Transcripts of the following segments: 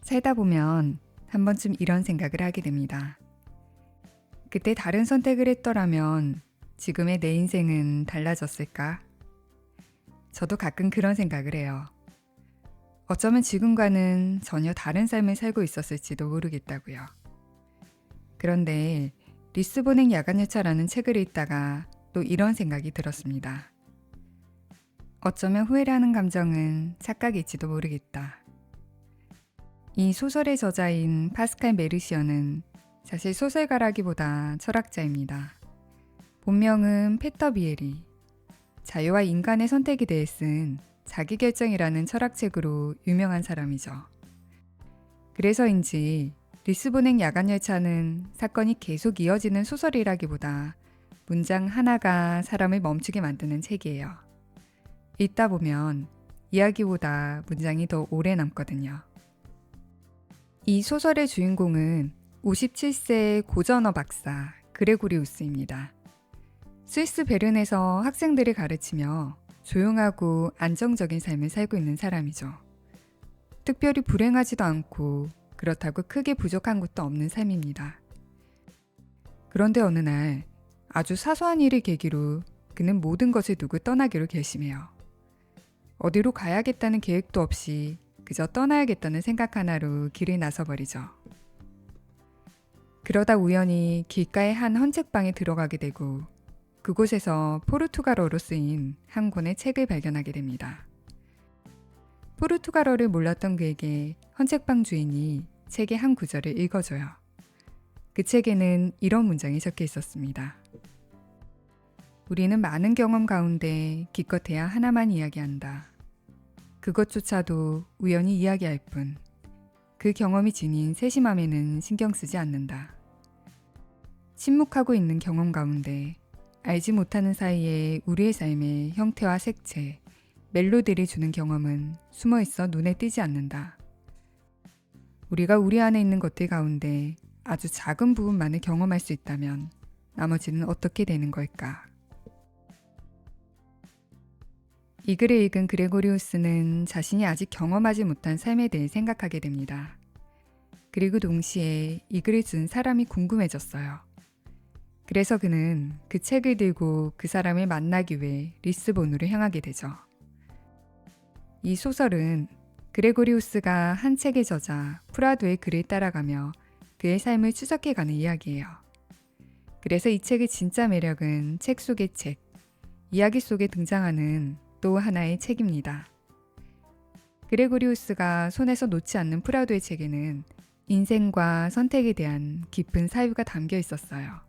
살다 보면 한 번쯤 이런 생각을 하게 됩니다. 그때 다른 선택을 했더라면 지금의 내 인생은 달라졌을까? 저도 가끔 그런 생각을 해요. 어쩌면 지금과는 전혀 다른 삶을 살고 있었을지도 모르겠다고요. 그런데 리스본행 야간열차라는 책을 읽다가 또 이런 생각이 들었습니다. 어쩌면 후회라는 감정은 착각일지도 모르겠다. 이 소설의 저자인 파스칼 메르시어는 사실 소설가라기보다 철학자입니다. 본명은 페터 비에리. 자유와 인간의 선택에 대해 쓴 자기결정이라는 철학책으로 유명한 사람이죠. 그래서인지 리스본행 야간열차는 사건이 계속 이어지는 소설이라기보다 문장 하나가 사람을 멈추게 만드는 책이에요. 읽다 보면 이야기보다 문장이 더 오래 남거든요. 이 소설의 주인공은 57세 고전어 박사 그레고리우스입니다. 스위스 베른에서 학생들을 가르치며 조용하고 안정적인 삶을 살고 있는 사람이죠. 특별히 불행하지도 않고 그렇다고 크게 부족한 것도 없는 삶입니다. 그런데 어느 날 아주 사소한 일을 계기로 그는 모든 것을 두고 떠나기로 결심해요. 어디로 가야겠다는 계획도 없이 그저 떠나야겠다는 생각 하나로 길을 나서버리죠. 그러다 우연히 길가의 한 헌책방에 들어가게 되고 그곳에서 포르투갈어로 쓰인 한 권의 책을 발견하게 됩니다. 포르투갈어를 몰랐던 그에게 헌책방 주인이 책의 한 구절을 읽어줘요. 그 책에는 이런 문장이 적혀 있었습니다. 우리는 많은 경험 가운데 기껏해야 하나만 이야기한다. 그것조차도 우연히 이야기할 뿐. 그 경험이 지닌 세심함에는 신경 쓰지 않는다. 침묵하고 있는 경험 가운데 알지 못하는 사이에 우리의 삶의 형태와 색채, 멜로디를 주는 경험은 숨어 있어 눈에 띄지 않는다. 우리가 우리 안에 있는 것들 가운데 아주 작은 부분만을 경험할 수 있다면 나머지는 어떻게 되는 걸까? 이 글을 읽은 그레고리우스는 자신이 아직 경험하지 못한 삶에 대해 생각하게 됩니다. 그리고 동시에 이 글을 쓴 사람이 궁금해졌어요. 그래서 그는 그 책을 들고 그 사람을 만나기 위해 리스본으로 향하게 되죠. 이 소설은 그레고리우스가 한 책의 저자 프라도의 글을 따라가며 그의 삶을 추적해가는 이야기예요. 그래서 이 책의 진짜 매력은 책 속의 책, 이야기 속에 등장하는 또 하나의 책입니다. 그레고리우스가 손에서 놓지 않는 프라도의 책에는 인생과 선택에 대한 깊은 사유가 담겨 있었어요.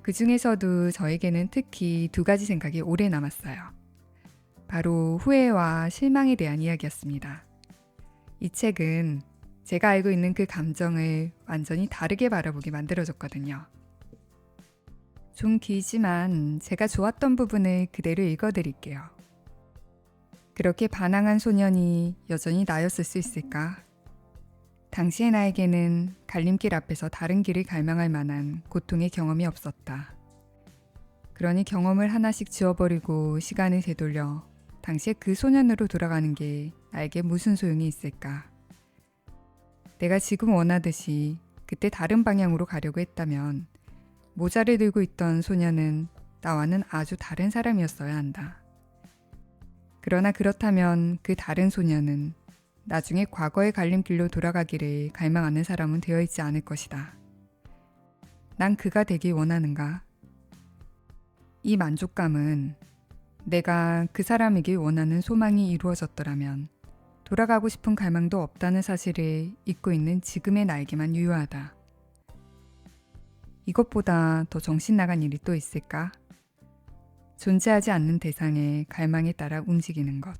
그 중에서도 저에게는 특히 두 가지 생각이 오래 남았어요. 바로 후회와 실망에 대한 이야기였습니다. 이 책은 제가 알고 있는 그 감정을 완전히 다르게 바라보게 만들어줬거든요. 좀 길지만 제가 좋았던 부분을 그대로 읽어드릴게요. 그렇게 반항한 소년이 여전히 나였을 수 있을까? 당시의 나에게는 갈림길 앞에서 다른 길을 갈망할 만한 고통의 경험이 없었다. 그러니 경험을 하나씩 지워버리고 시간을 되돌려 당시의 그 소년으로 돌아가는 게 나에게 무슨 소용이 있을까? 내가 지금 원하듯이 그때 다른 방향으로 가려고 했다면 모자를 들고 있던 소년은 나와는 아주 다른 사람이었어야 한다. 그러나 그렇다면 그 다른 소년은 나중에 과거의 갈림길로 돌아가기를 갈망하는 사람은 되어 있지 않을 것이다. 난 그가 되길 원하는가? 이 만족감은 내가 그 사람이길 원하는 소망이 이루어졌더라면 돌아가고 싶은 갈망도 없다는 사실을 잊고 있는 지금의 나에게만 유효하다. 이것보다 더 정신 나간 일이 또 있을까? 존재하지 않는 대상의 갈망에 따라 움직이는 것.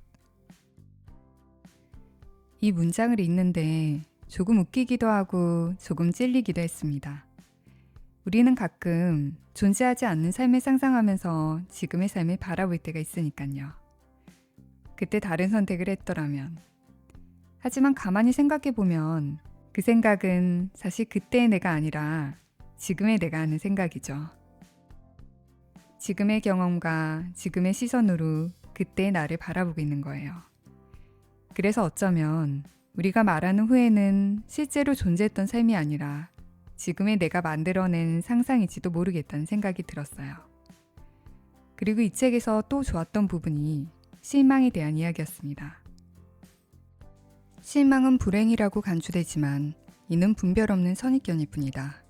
이 문장을 읽는데 조금 웃기기도 하고 조금 찔리기도 했습니다. 우리는 가끔 존재하지 않는 삶을 상상하면서 지금의 삶을 바라볼 때가 있으니까요. 그때 다른 선택을 했더라면. 하지만 가만히 생각해보면 그 생각은 사실 그때의 내가 아니라 지금의 내가 하는 생각이죠. 지금의 경험과 지금의 시선으로 그때의 나를 바라보고 있는 거예요. 그래서 어쩌면 우리가 말하는 후회는 실제로 존재했던 삶이 아니라 지금의 내가 만들어낸 상상일지도 모르겠다는 생각이 들었어요. 그리고 이 책에서 또 좋았던 부분이 실망에 대한 이야기였습니다. 실망은 불행이라고 간주되지만 이는 분별 없는 선입견일 뿐이다.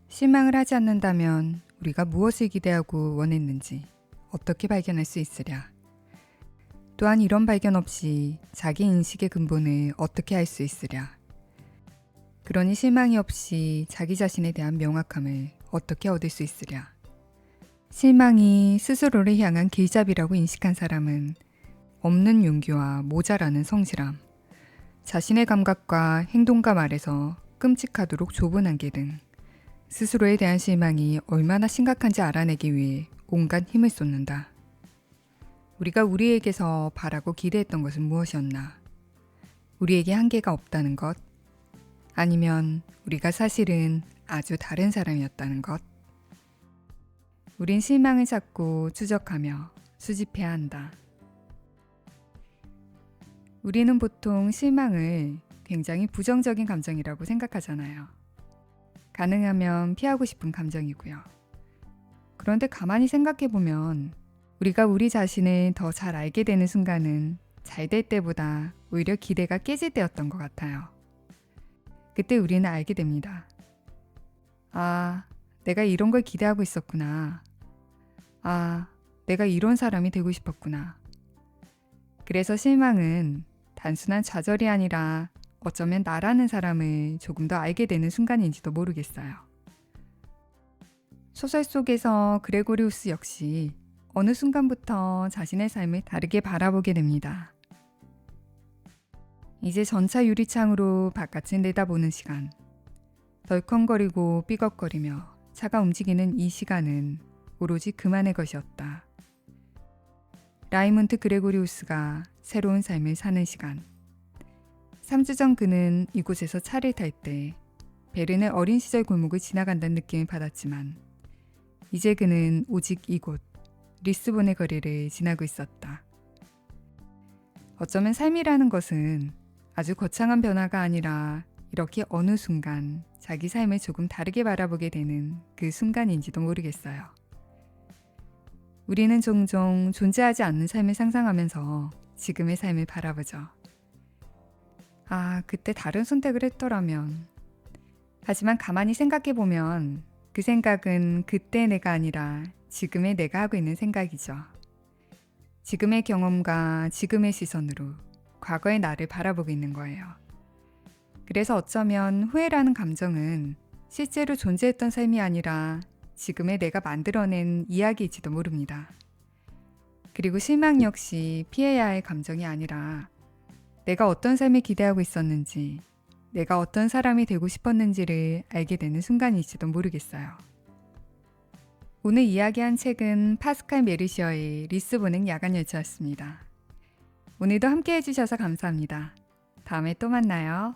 실망을 하지 않는다면 우리가 무엇을 기대하고 원했는지 어떻게 발견할 수 있으랴. 또한 이런 발견 없이 자기 인식의 근본을 어떻게 알 수 있으랴. 그러니 실망이 없이 자기 자신에 대한 명확함을 어떻게 얻을 수 있으랴. 실망이 스스로를 향한 길잡이라고 인식한 사람은 없는 용기와 모자라는 성실함, 자신의 감각과 행동과 말에서 끔찍하도록 좁은 한계 등 스스로에 대한 실망이 얼마나 심각한지 알아내기 위해 온갖 힘을 쏟는다. 우리가 우리에게서 바라고 기대했던 것은 무엇이었나? 우리에게 한계가 없다는 것? 아니면 우리가 사실은 아주 다른 사람이었다는 것? 우린 실망을 찾고 추적하며 수집해야 한다. 우리는 보통 실망을 굉장히 부정적인 감정이라고 생각하잖아요. 가능하면 피하고 싶은 감정이고요. 그런데 가만히 생각해보면 우리가 우리 자신을 더 잘 알게 되는 순간은 잘 될 때보다 오히려 기대가 깨질 때였던 것 같아요. 그때 우리는 알게 됩니다. 아, 내가 이런 걸 기대하고 있었구나. 아, 내가 이런 사람이 되고 싶었구나. 그래서 실망은 단순한 좌절이 아니라 어쩌면 나라는 사람을 조금 더 알게 되는 순간인지도 모르겠어요. 소설 속에서 그레고리우스 역시 어느 순간부터 자신의 삶을 다르게 바라보게 됩니다. 이제 전차 유리창으로 바깥을 내다보는 시간. 덜컹거리고 삐걱거리며 차가 움직이는 이 시간은 오로지 그만의 것이었다. 라이문트 그레고리우스가 새로운 삶을 사는 시간. 3주 전 그는 이곳에서 차를 탈 때 베른의 어린 시절 골목을 지나간다는 느낌을 받았지만 이제 그는 오직 이곳 리스본의 거리를 지나고 있었다. 어쩌면 삶이라는 것은 아주 거창한 변화가 아니라 이렇게 어느 순간 자기 삶을 조금 다르게 바라보게 되는 그 순간인지도 모르겠어요. 우리는 종종 존재하지 않는 삶을 상상하면서 지금의 삶을 바라보죠. 아, 그때 다른 선택을 했더라면. 하지만 가만히 생각해보면 그 생각은 그때 내가 아니라 지금의 내가 하고 있는 생각이죠. 지금의 경험과 지금의 시선으로 과거의 나를 바라보고 있는 거예요. 그래서 어쩌면 후회라는 감정은 실제로 존재했던 삶이 아니라 지금의 내가 만들어낸 이야기일지도 모릅니다. 그리고 실망 역시 피해야 할 감정이 아니라 내가 어떤 삶을 기대하고 있었는지, 내가 어떤 사람이 되고 싶었는지를 알게 되는 순간일지도 모르겠어요. 오늘 이야기한 책은 파스칼 메르시어의 리스본행 야간열차였습니다. 오늘도 함께 해주셔서 감사합니다. 다음에 또 만나요.